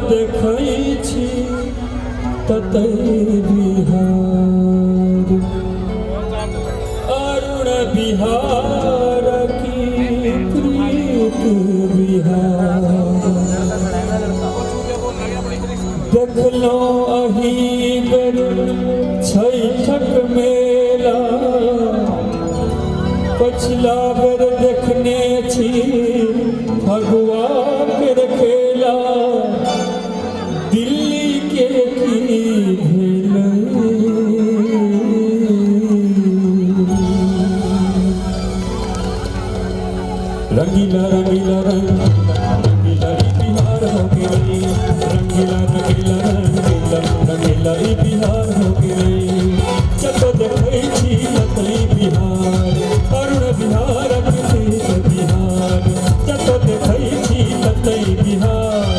देखै छी ततै बिहार अरुण बिहार की प्रीत बिहार देखलो अही बेर छठक मेला पछिला बेर देखने छी फगुआ के खेला दिल्ली के की भेल रंगीला रंगीला रंगीला बिहार हो गई रंगीला रंगीला रंगीला रंगीला बिहार हो गई चलो देखै छी ततै बिहार अरुण बिहार प्रीत बिहार चलो देखै छी ततै बिहार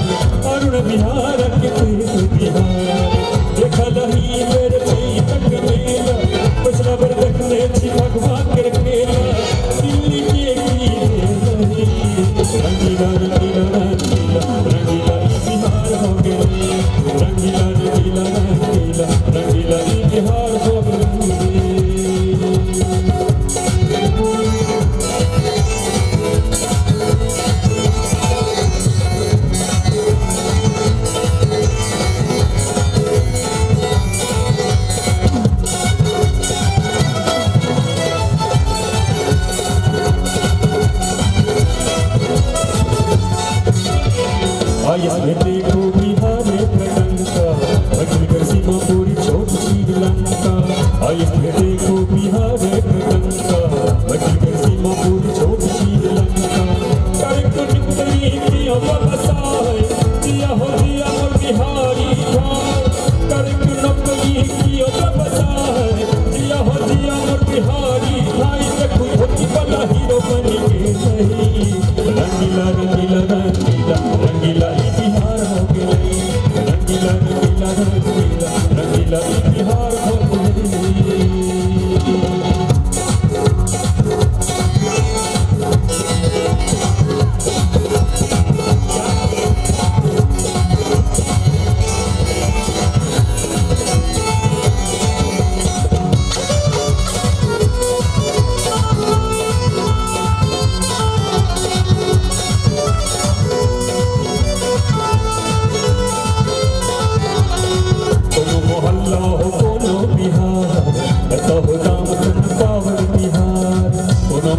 अरुण बिहार प्रीत बिहार देखल ही बेर छठक मेला पिछला बेर देखने छी भगवान के खेला दिल्ली के की रंगीला रंगीला रंगीला रंगीला बिहार हो गई रंगीला रंगीला रंगीला रंगीला बिहार हो गई इसमें देखो बिहार का अखिल कर सीमा पूरी छोट श्रीलंका इसमें देखो बिहार का अखिल कर सीमा पूरी छोट श्रीलंका करे को निकली की बसा है जिया हो जिया मोर बिहारी भाई करे को नकली की बसा है जिया हो जिया मोर बिहारी भाई देखो धोती वाला हीरो बन के नहीं रंगीला रंगीला रंगीला रंगीला बिहार हो गई रंगीला रंगीला रंगीला रंगीला बिहार हो गई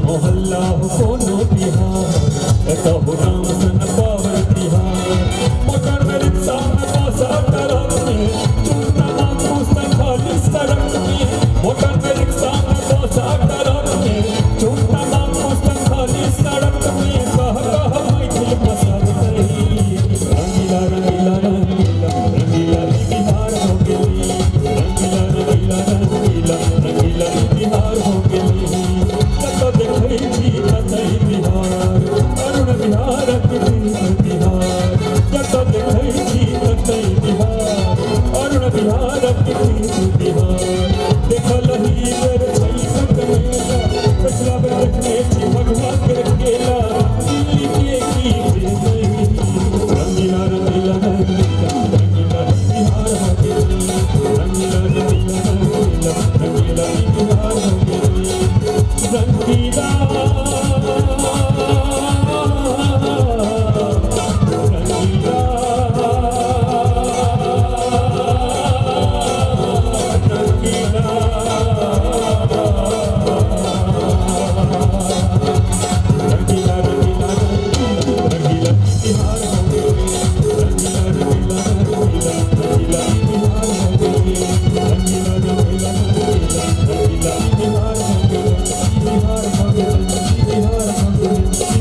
मोहल्ला हो कोनो बिहार कहू नाम सन पावर बिहार मोटर में रिक्शा में बसा ट्रक में चूना मांगू खाली सड़क में मोटर में रिक्शा में बसा ट्रक में चूना मांगू खाली सड़क में कह मैथिल पसंद नहीं रंगीला रंगीला रंगीला रंगीला बिहार हो गई रंगीला रंगीला रंगीला रंगीला बिहार हो गई देखै छी ततै बिहार अरुण बिहार प्रीत बिहार जतऽ देखै छी ततै बिहार अरुण बिहार प्रीत बिहार देखल ही बेर छठक मेला पिछला बेर देखने छी भगवान के खेला दिल्ली के की भेल रंगीला रंगीला रंगीला रंगीला बिहार हो गई रंगीला रंगीला रंगीला रंगीला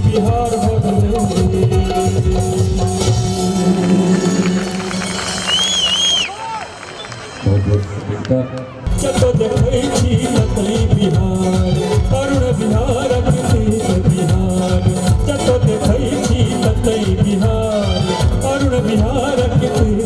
बिहार हो गई रंगीला चलो देखै छी ततै बिहार अरुण बिहार प्रीत बिहार चलो देखै छी ततै बिहार अरुण बिहार प्रीत